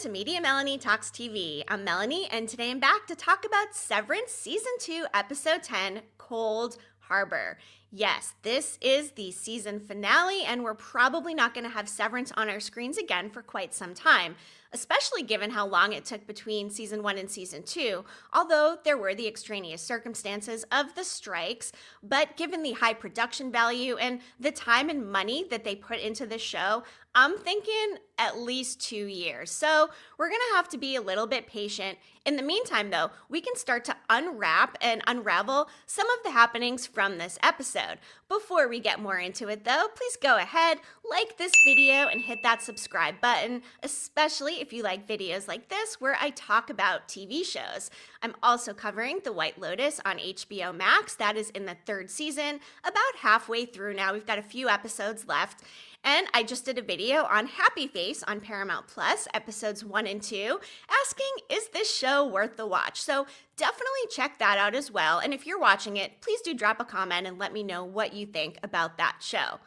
to Media Melanie Talks TV. I'm Melanie, and today I'm back to talk about Severance Season 2, Episode 10, Cold Harbor. Yes, this is the season finale, and we're probably not going to have Severance on our screens again for quite some time, especially given how long it took between Season 1 and Season 2, although there were the extraneous circumstances of the strikes. But given the high production value and the time and money that they put into the show, I'm thinking at least 2 years. So we're going to have to be a little bit patient. In the meantime, though, we can start to unwrap and unravel some of the happenings from this episode. Before we get more into it, though, please go ahead, like this video, and hit that subscribe button, especially if you like videos like this where I talk about TV shows. I'm also covering The White Lotus on HBO Max. That is in the 3rd season, about halfway through now. We've got a few episodes left. And I just did a video on Happy Face on Paramount Plus, episodes 1 and 2, asking, is this show worth the watch? So definitely check that out as well. And if you're watching it, please do drop a comment and let me know what you think about that show.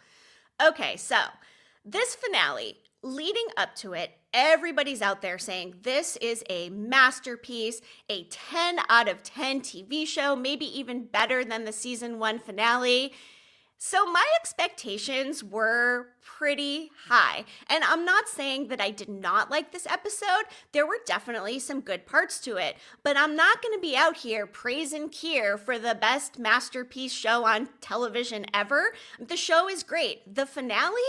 Okay, so this finale, leading up to it, everybody's out there saying this is a masterpiece, a 10 out of 10 TV show, maybe even better than the season 1 finale. So my expectations were pretty high, and I'm not saying that I did not like this episode. There were definitely some good parts to it, but I'm not going to be out here praising Keir for the best masterpiece show on television ever. The show is great. The finale,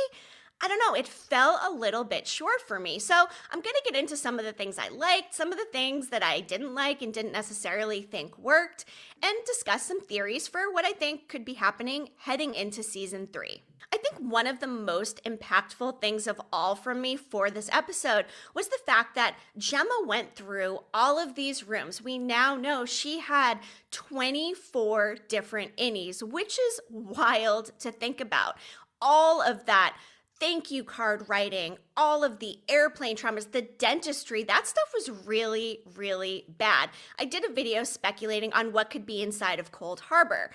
I don't know, it fell a little bit short for me. So I'm going to get into some of the things I liked, some of the things that I didn't like and didn't necessarily think worked, and discuss some theories for what I think could be happening heading into season 3. I think one of the most impactful things of all from me for this episode was the fact that Gemma went through all of these rooms. We now know she had 24 different innies, which is wild to think about. All of that thank you card writing, all of the airplane traumas, the dentistry, that stuff was really, really bad. I did a video speculating on what could be inside of Cold Harbor.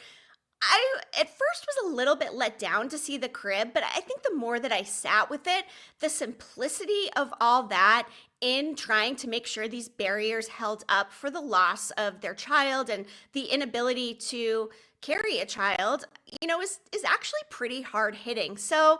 I, at first, was a little bit let down to see the crib, but I think the more that I sat with it, the simplicity of all that in trying to make sure these barriers held up for the loss of their child and the inability to carry a child, is actually pretty hard hitting. So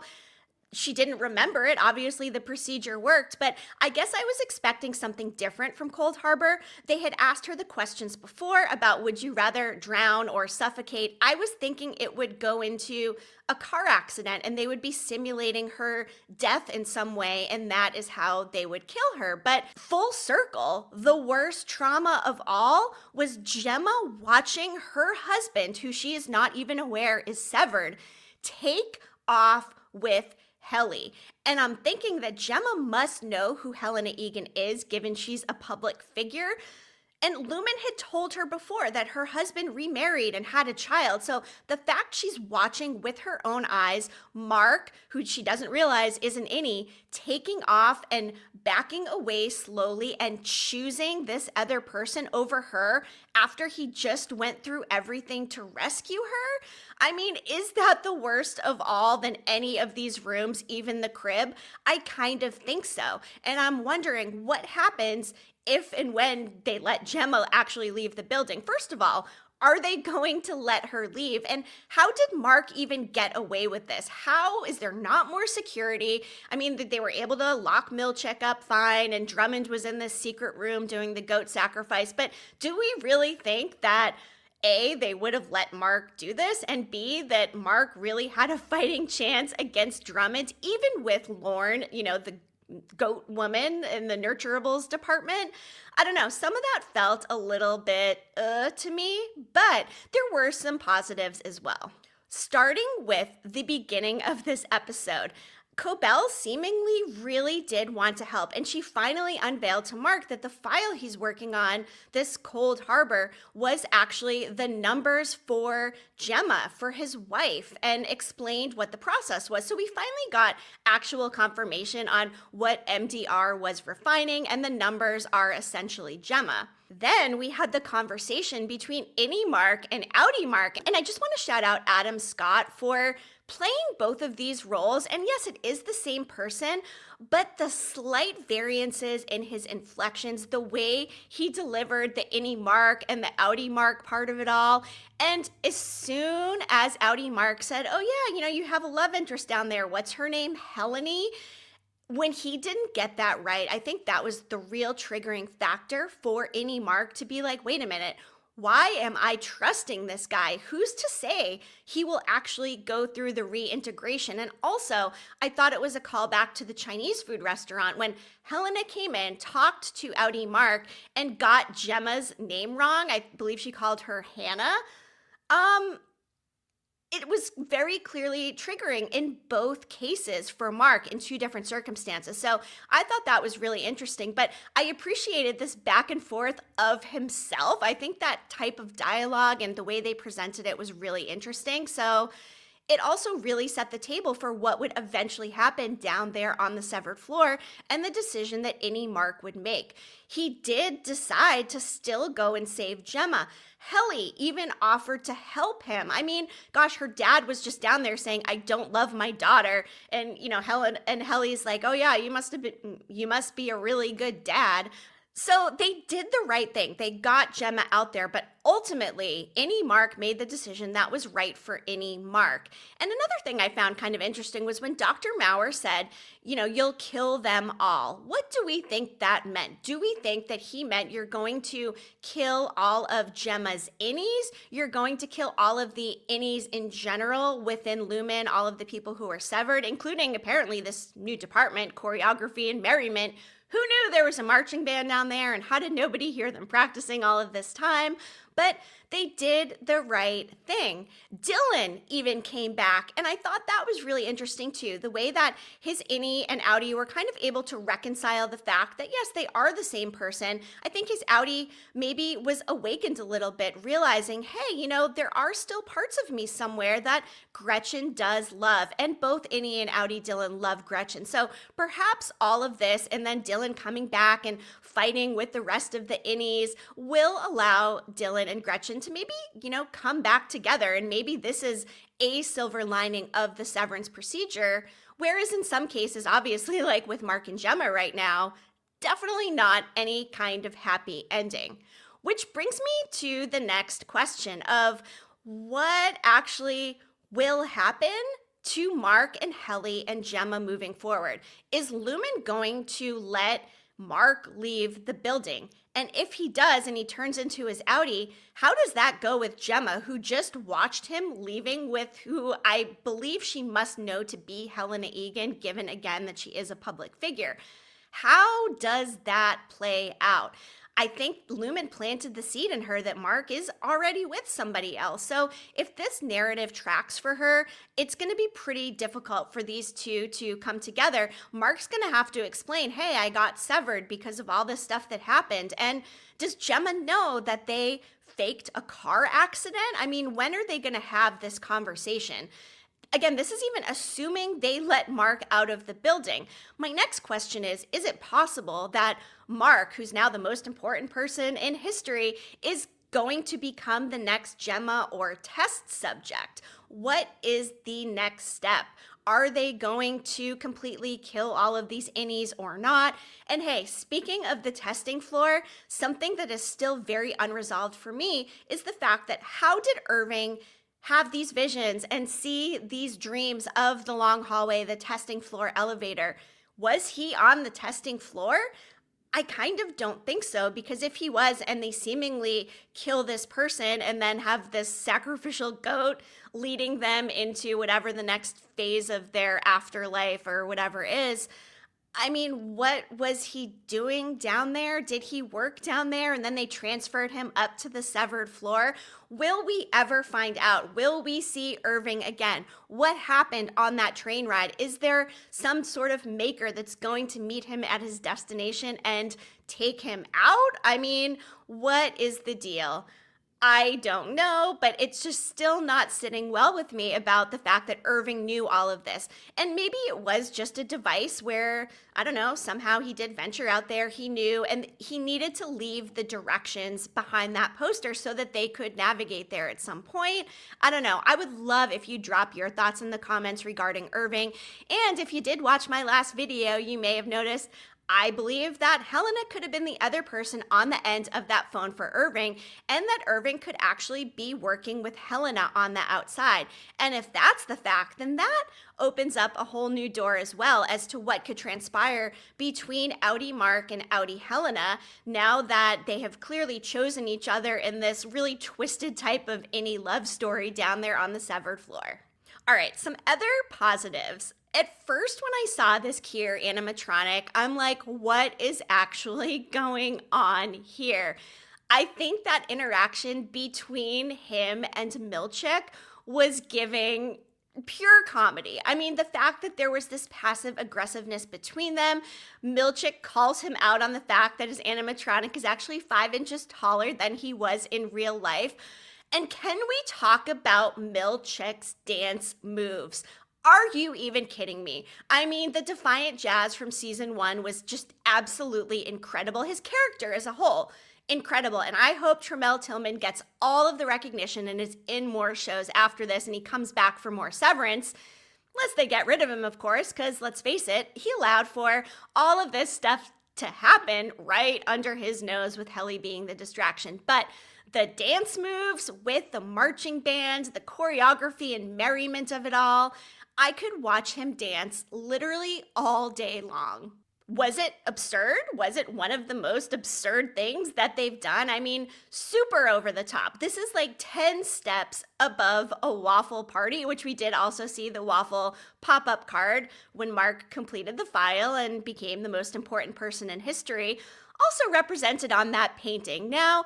she didn't remember it. Obviously, the procedure worked, but I guess I was expecting something different from Cold Harbor. They had asked her the questions before about would you rather drown or suffocate. I was thinking it would go into a car accident and they would be simulating her death in some way, and that is how they would kill her. But full circle, the worst trauma of all was Gemma watching her husband, who she is not even aware is severed, take off with Helly. And I'm thinking that Gemma must know who Helena Egan is, given she's a public figure. And Lumon had told her before that her husband remarried and had a child. So the fact she's watching with her own eyes Mark, who she doesn't realize is an innie, taking off and backing away slowly and choosing this other person over her after he just went through everything to rescue her. I mean, is that the worst of all than any of these rooms, even the crib? I kind of think so. And I'm wondering what happens if and when they let Gemma actually leave the building. First of all, are they going to let her leave? And how did Mark even get away with this? How is there not more security? I mean, they were able to lock Milchick up fine, and Drummond was in this secret room doing the goat sacrifice. But do we really think that A, they would have let Mark do this, and B, that Mark really had a fighting chance against Drummond, even with Lorne, the goat woman in the nurturables department? I don't know. Some of that felt a little bit to me, but there were some positives as well. Starting with the beginning of this episode, Cobell seemingly really did want to help, and she finally unveiled to Mark that the file he's working on, this Cold Harbor, was actually the numbers for Gemma, for his wife, and explained what the process was. So we finally got actual confirmation on what MDR was refining, and the numbers are essentially Gemma. Then we had the conversation between Innie Mark and Outie Mark, and I just want to shout out Adam Scott for playing both of these roles, and yes, it is the same person, but the slight variances in his inflections, the way he delivered the innie Mark and the outie Mark part of it all. And as soon as outie Mark said, oh yeah, you have a love interest down there. What's her name? Helly. When he didn't get that right, I think that was the real triggering factor for any Mark to be like, wait a minute, why am I trusting this guy? Who's to say he will actually go through the reintegration? And also, I thought it was a callback to the Chinese food restaurant when Helena came in, talked to outie Mark, and got Gemma's name wrong. I believe she called her Hannah. It was very clearly triggering in both cases for Mark in two different circumstances. So I thought that was really interesting, but I appreciated this back and forth of himself. I think that type of dialogue and the way they presented it was really interesting. So it also really set the table for what would eventually happen down there on the severed floor and the decision that any Mark would make. He did decide to still go and save Gemma. Helly even offered to help him. I mean, gosh, her dad was just down there saying, I don't love my daughter. And, Helly's like, oh yeah, you must be a really good dad. So they did the right thing. They got Gemma out there, but ultimately, any Mark made the decision that was right for any Mark. And another thing I found kind of interesting was when Dr. Maurer said, you'll kill them all. What do we think that meant? Do we think that he meant you're going to kill all of Gemma's innies? You're going to kill all of the innies in general within Lumon, all of the people who are severed, including apparently this new department, choreography and merriment. Who knew there was a marching band down there, and how did nobody hear them practicing all of this time? But they did the right thing. Dylan even came back, and I thought that was really interesting too. The way that his innie and outie were kind of able to reconcile the fact that yes, they are the same person. I think his outie maybe was awakened a little bit, realizing, hey, there are still parts of me somewhere that Gretchen does love. And both innie and outie Dylan love Gretchen. So perhaps all of this, and then Dylan coming back and fighting with the rest of the innies, will allow Dylan and Gretchen to maybe, come back together. And maybe this is a silver lining of the severance procedure. Whereas in some cases, obviously, like with Mark and Gemma right now, definitely not any kind of happy ending. Which brings me to the next question of what actually will happen to Mark and Helly and Gemma moving forward. Is Lumon going to let Mark leave the building? And if he does and he turns into his outie, how does that go with Gemma, who just watched him leaving with who I believe she must know to be Helena Egan, given again that she is a public figure? How does that play out? I think Lumon planted the seed in her that Mark is already with somebody else. So if this narrative tracks for her, it's going to be pretty difficult for these two to come together. Mark's going to have to explain, hey, I got severed because of all this stuff that happened. And does Gemma know that they faked a car accident? I mean, when are they going to have this conversation? Again, this is even assuming they let Mark out of the building. My next question is it possible that Mark, who's now the most important person in history, is going to become the next Gemma or test subject? What is the next step? Are they going to completely kill all of these innies or not? And hey, speaking of the testing floor, something that is still very unresolved for me is the fact that how did Irving have these visions and see these dreams of the long hallway, the testing floor elevator? Was he on the testing floor? I kind of don't think so, because if he was and they seemingly kill this person and then have this sacrificial goat leading them into whatever the next phase of their afterlife or whatever is, I mean, what was he doing down there? Did he work down there and then they transferred him up to the severed floor? Will we ever find out? Will we see Irving again? What happened on that train ride? Is there some sort of maker that's going to meet him at his destination and take him out? I mean, what is the deal? I don't know, but it's just still not sitting well with me about the fact that Irving knew all of this. And maybe it was just a device where, I don't know, somehow he did venture out there, he knew, and he needed to leave the directions behind that poster so that they could navigate there at some point. I don't know. I would love if you drop your thoughts in the comments regarding Irving. And if you did watch my last video, you may have noticed I believe that Helena could have been the other person on the end of that phone for Irving, and that Irving could actually be working with Helena on the outside. And if that's the fact, then that opens up a whole new door as well as to what could transpire between Outie Mark and Outie Helena now that they have clearly chosen each other in this really twisted type of innie love story down there on the severed floor. All right, some other positives. At first, when I saw this Kier animatronic, I'm like, what is actually going on here? I think that interaction between him and Milchick was giving pure comedy. I mean, the fact that there was this passive aggressiveness between them, Milchick calls him out on the fact that his animatronic is actually 5 inches taller than he was in real life. And can we talk about Milchick's dance moves? Are you even kidding me? I mean, the Defiant Jazz from season 1 was just absolutely incredible. His character as a whole, incredible. And I hope Tremel Tillman gets all of the recognition and is in more shows after this and he comes back for more Severance. Unless they get rid of him, of course, because let's face it, he allowed for all of this stuff to happen right under his nose with Helly being the distraction. But the dance moves with the marching band, the choreography and merriment of it all, I could watch him dance literally all day long. Was it absurd? Was it one of the most absurd things that they've done? I mean, super over the top. This is like 10 steps above a waffle party, which we did also see the waffle pop-up card when Mark completed the file and became the most important person in history, also represented on that painting. Now,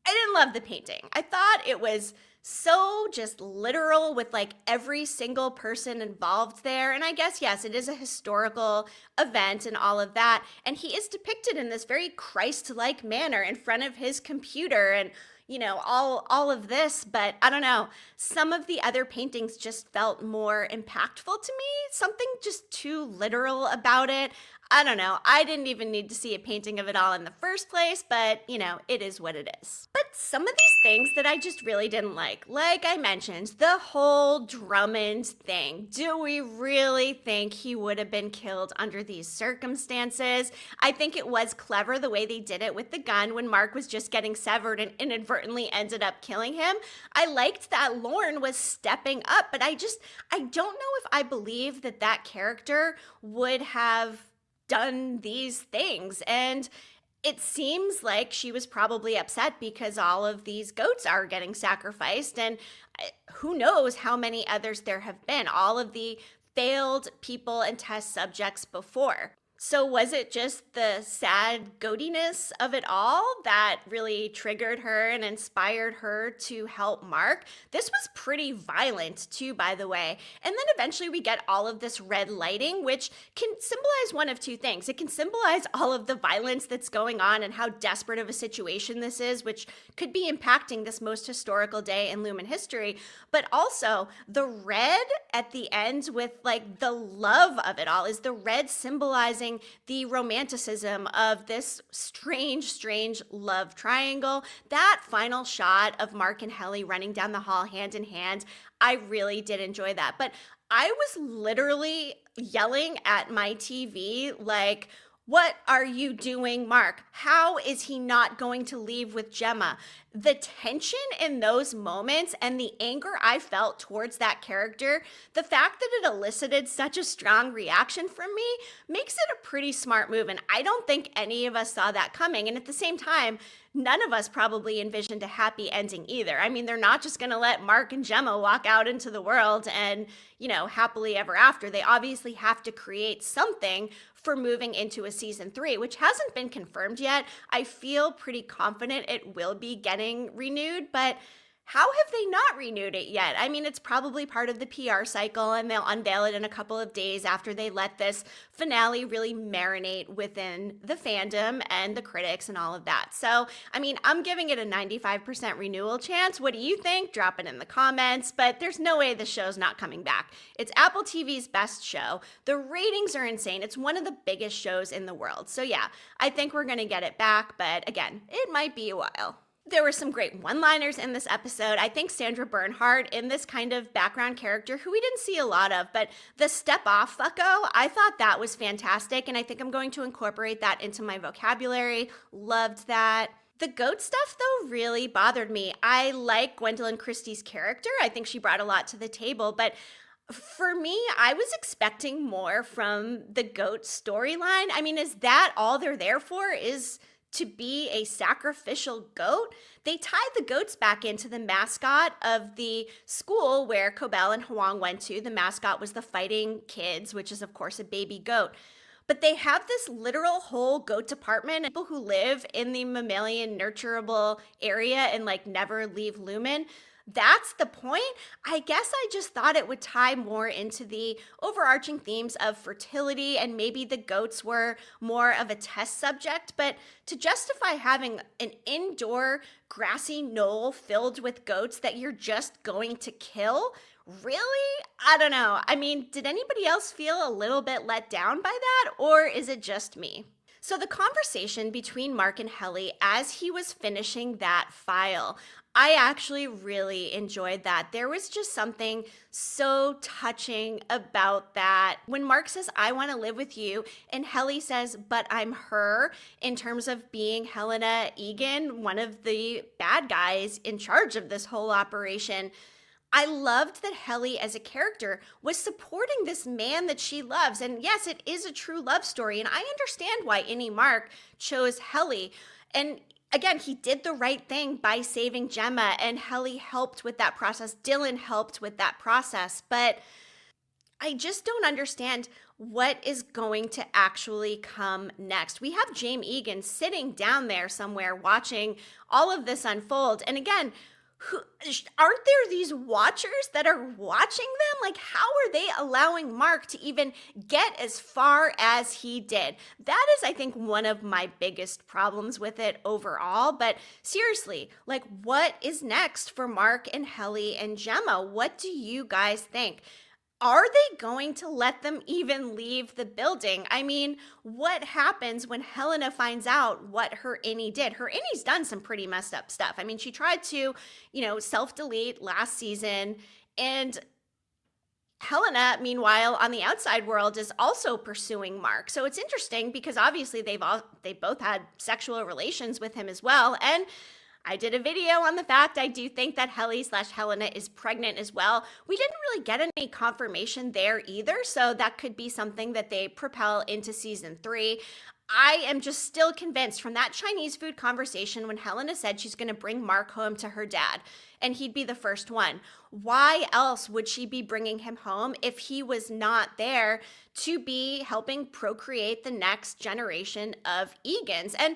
I didn't love the painting. I thought it was so just literal with like every single person involved there. And I guess, yes, it is a historical event and all of that. And he is depicted in this very Christ-like manner in front of his computer and, you know, all of this. But I don't know, some of the other paintings just felt more impactful to me. Something just too literal about it. I don't know. I didn't even need to see a painting of it all in the first place, but, you know, it is what it is. But some of these things that I just really didn't like I mentioned, the whole Drummond thing. Do we really think he would have been killed under these circumstances? I think it was clever the way they did it with the gun when Mark was just getting severed and inadvertently ended up killing him. I liked that Lorne was stepping up, but I don't know if I believe that that character would have done these things. And it seems like she was probably upset because all of these goats are getting sacrificed, and who knows how many others there have been, all of the failed people and test subjects before. So was it just the sad goatiness of it all that really triggered her and inspired her to help Mark? This was pretty violent too, by the way. And then eventually we get all of this red lighting, which can symbolize one of two things. It can symbolize all of the violence that's going on and how desperate of a situation this is, which could be impacting this most historical day in Lumon history. But also the red at the end with like the love of it all is the red symbolizing the romanticism of this strange love triangle. That final shot of Mark and Helly running down the hall hand in hand, I really did enjoy that. But I was literally yelling at my TV like, what are you doing, Mark? How is he not going to leave with Gemma? The tension in those moments and the anger I felt towards that character, the fact that it elicited such a strong reaction from me makes it a pretty smart move. And I don't think any of us saw that coming. And at the same time, none of us probably envisioned a happy ending either. I mean, they're not just going to let Mark and Gemma walk out into the world and, you know, happily ever after. They obviously have to create something for moving into a season 3, which hasn't been confirmed yet. I feel pretty confident it will be getting renewed, but How have they not renewed it yet? I mean, it's probably part of the PR cycle, and they'll unveil it in a couple of days after they let this finale really marinate within the fandom and the critics and all of that. So, I mean, I'm giving it a 95% renewal chance. What do you think? Drop it in the comments, but there's no way the show's not coming back. It's Apple TV's best show. The ratings are insane. It's one of the biggest shows in the world. So yeah, I think we're going to get it back, but again, it might be a while. There were some great one-liners in this episode. I think Sandra Bernhard in this kind of background character who we didn't see a lot of, but the step off fucko, I thought that was fantastic, and I think I'm going to incorporate that into my vocabulary. Loved that. The goat stuff, though, really bothered me. I like Gwendolyn Christie's character. I think she brought a lot to the table, but for me, I was expecting more from the goat storyline. I mean, is that all they're there for? Is to be a sacrificial goat? They tied the goats back into the mascot of the school where Cobell and Huang went to. The mascot was the Fighting Kids, which is, of course, a baby goat. But they have this literal whole goat department, people who live in the mammalian nurturable area and like never leave Lumon. That's the point. I guess I just thought it would tie more into the overarching themes of fertility, and maybe the goats were more of a test subject. But to justify having an indoor grassy knoll filled with goats that you're just going to kill, really? I don't know. I mean, did anybody else feel a little bit let down by that, or is it just me? So the conversation between Mark and Helly as he was finishing that file, I actually really enjoyed that. There was just something so touching about that. When Mark says, I want to live with you, and Helly says, but I'm her, in terms of being Helena Egan, one of the bad guys in charge of this whole operation. I loved that Helly as a character was supporting this man that she loves. And yes, it is a true love story. And I understand why Innie Mark chose Helly. And again, he did the right thing by saving Gemma, and Helly helped with that process. Dylan helped with that process. But I just don't understand what is going to actually come next. We have Jaime Egan sitting down there somewhere watching all of this unfold. And again, aren't there these watchers that are watching them? Like, how are they allowing Mark to even get as far as he did? That is, I think, one of my biggest problems with it overall. But seriously, like, what is next for Mark and Helly and Gemma? What do you guys think? Are they going to let them even leave the building? I mean, what happens when Helena finds out what her Innie did? Her Innie's done some pretty messed up stuff. I mean, she tried to, self-delete last season, and Helena, meanwhile, on the outside world, is also pursuing Mark. So it's interesting because obviously they both had sexual relations with him as well. And I did a video on the fact I do think that Helly/Helena is pregnant as well. We didn't really get any confirmation there either, so that could be something that they propel into season 3. I am just still convinced from that Chinese food conversation when Helena said she's going to bring Mark home to her dad, and he'd be the first one. Why else would she be bringing him home if he was not there to be helping procreate the next generation of Egans? And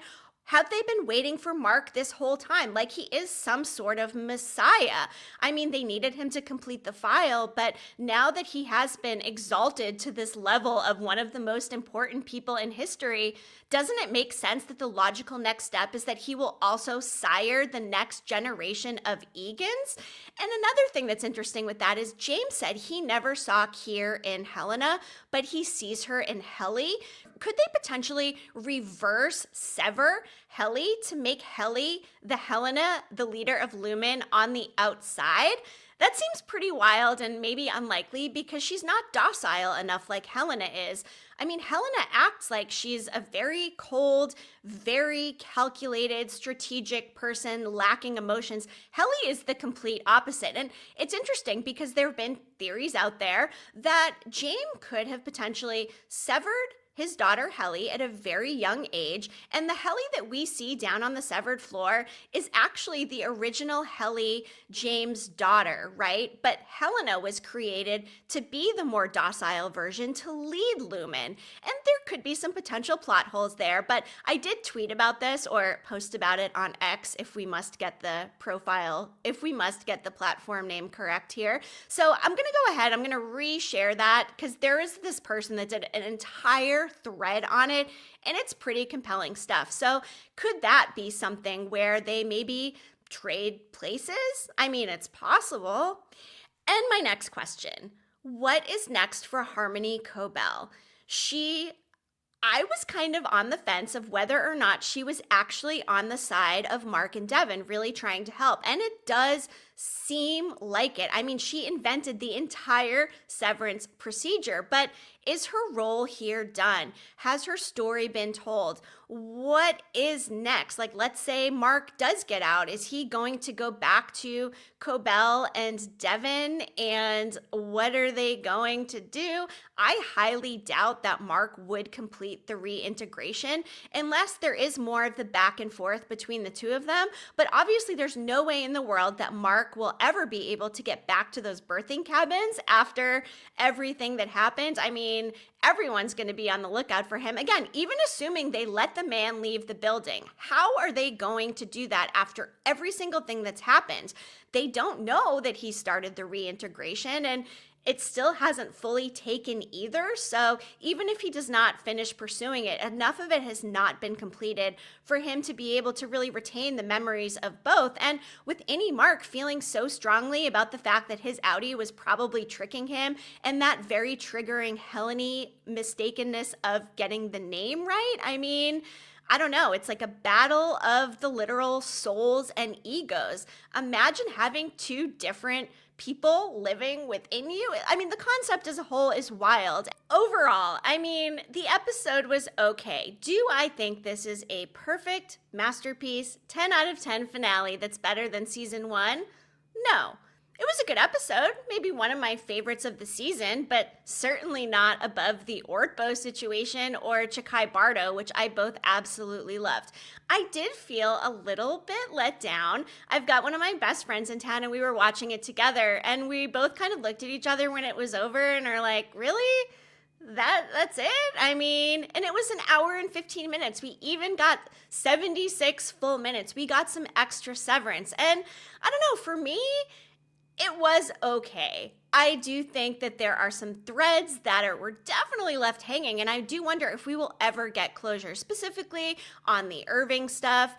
have they been waiting for Mark this whole time? Like, he is some sort of messiah. I mean, they needed him to complete the file, but now that he has been exalted to this level of one of the most important people in history, doesn't it make sense that the logical next step is that he will also sire the next generation of Egans? And another thing that's interesting with that is James said he never saw Keir in Helena, but he sees her in Helly. Could they potentially reverse sever Helly to make Helly the Helena, the leader of Lumon, on the outside? That seems pretty wild and maybe unlikely because she's not docile enough like Helena is. I mean, Helena acts like she's a very cold, very calculated, strategic person lacking emotions. Helly is the complete opposite. And it's interesting because there have been theories out there that James could have potentially severed his daughter Helly at a very young age, and the Helly that we see down on the severed floor is actually the original Helly, James' daughter, right? But Helena was created to be the more docile version to lead Lumon, and there could be some potential plot holes there, but I did tweet about this or post about it on X if we must get the platform name correct here. So I'm going to go ahead, I'm going to reshare that because there is this person that did an entire thread on it, and it's pretty compelling stuff. So could that be something where they maybe trade places? I mean, it's possible. And my next question, what is next for Harmony Cobell? I was kind of on the fence of whether or not she was actually on the side of Mark and Devin, really trying to help. And it does seem like it. I mean, she invented the entire severance procedure, but is her role here done? Has her story been told? What is next? Like, let's say Mark does get out. Is he going to go back to Cobell and Devin? And what are they going to do? I highly doubt that Mark would complete the reintegration unless there is more of the back and forth between the two of them. But obviously, there's no way in the world that Mark will ever be able to get back to those birthing cabins after everything that happened. I mean, everyone's going to be on the lookout for him. Again, even assuming they let the man leave the building, how are they going to do that after every single thing that's happened? They don't know that he started the reintegration, and it still hasn't fully taken either. So even if he does not finish pursuing it, enough of it has not been completed for him to be able to really retain the memories of both. And with Mark feeling so strongly about the fact that his Audi was probably tricking him, and that very triggering Heleny mistakenness of getting the name right, I mean, I don't know. It's like a battle of the literal souls and egos. Imagine having two different people living within you. I mean, the concept as a whole is wild. Overall, I mean, the episode was okay. Do I think this is a perfect masterpiece, 10 out of 10 finale that's better than season 1? No. It was a good episode, maybe one of my favorites of the season, but certainly not above the Ortbo situation or Chakai Bardo, which I both absolutely loved. I did feel a little bit let down. I've got one of my best friends in town, and we were watching it together, and we both kind of looked at each other when it was over and are like, really? That's it? I mean, and it was an hour and 15 minutes. We even got 76 full minutes. We got some extra severance. And I don't know, for me, it was okay. I do think that there are some threads that were definitely left hanging, and I do wonder if we will ever get closure, specifically on the Irving stuff.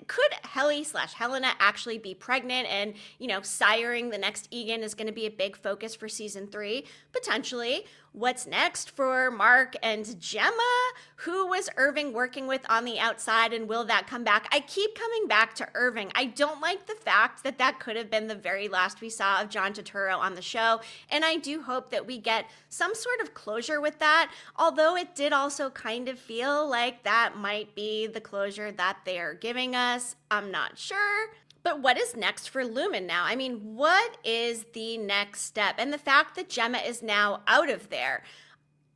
Could Helly/Helena actually be pregnant and, siring the next Egan is going to be a big focus for season 3? Potentially. What's next for Mark and Gemma? Who was Irving working with on the outside, and will that come back? I keep coming back to Irving. I don't like the fact that that could have been the very last we saw of John Turturro on the show, and I do hope that we get some sort of closure with that, although it did also kind of feel like that might be the closure that they are giving us. I'm not sure. But what is next for Lumon now? I mean, what is the next step? And the fact that Gemma is now out of there.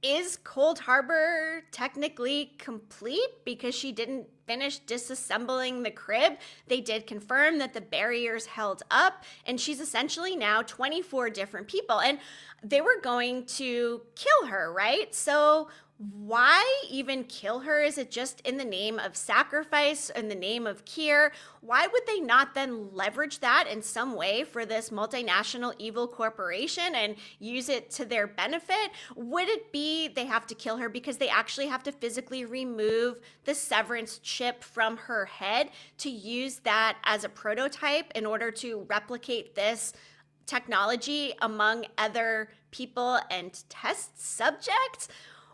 Is Cold Harbor technically complete because she didn't finish disassembling the crib? They did confirm that the barriers held up, and she's essentially now 24 different people. And they were going to kill her, right? So why even kill her? Is it just in the name of sacrifice, in the name of Kier? Why would they not then leverage that in some way for this multinational evil corporation and use it to their benefit? Would it be they have to kill her because they actually have to physically remove the severance chip from her head to use that as a prototype in order to replicate this technology among other people and test subjects?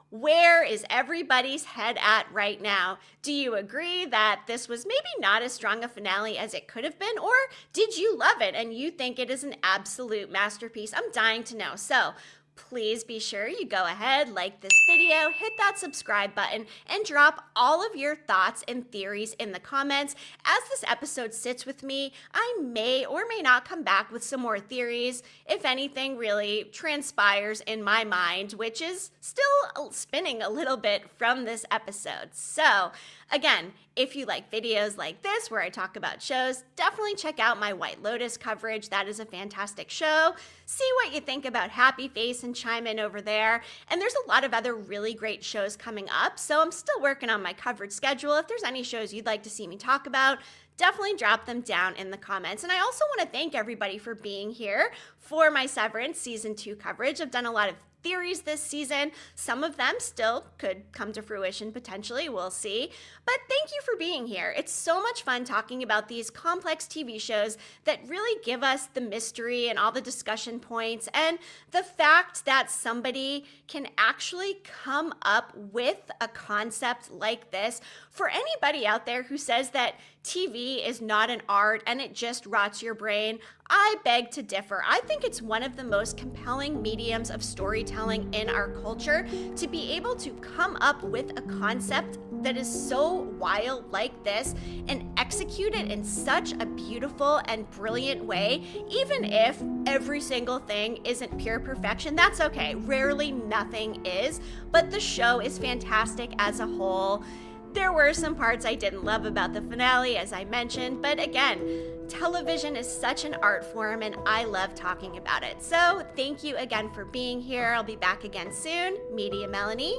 Where is everybody's head at right now? Do you agree that this was maybe not as strong a finale as it could have been? Or did you love it and you think it is an absolute masterpiece? I'm dying to know. So please be sure you go ahead, like this video, hit that subscribe button, and drop all of your thoughts and theories in the comments. As this episode sits with me, I may or may not come back with some more theories if anything really transpires in my mind, which is still spinning a little bit from this episode. So, again, if you like videos like this where I talk about shows, definitely check out my White Lotus coverage. That is a fantastic show. See what you think about Happy Face and chime in over there. And there's a lot of other really great shows coming up, so I'm still working on my coverage schedule. If there's any shows you'd like to see me talk about, definitely drop them down in the comments. And I also want to thank everybody for being here for my Severance Season 2 coverage. I've done a lot of theories this season. Some of them still could come to fruition potentially, we'll see. But thank you for being here. It's so much fun talking about these complex TV shows that really give us the mystery and all the discussion points, and the fact that somebody can actually come up with a concept like this. For anybody out there who says that TV is not an art and it just rots your brain, I beg to differ. I think it's one of the most compelling mediums of storytelling in our culture. To be able to come up with a concept that is so wild like this and execute it in such a beautiful and brilliant way, even if every single thing isn't pure perfection, that's okay. Rarely nothing is, but the show is fantastic as a whole. There were some parts I didn't love about the finale, as I mentioned, but again, television is such an art form and I love talking about it. So thank you again for being here. I'll be back again soon. Media Melanie,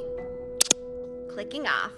clicking off.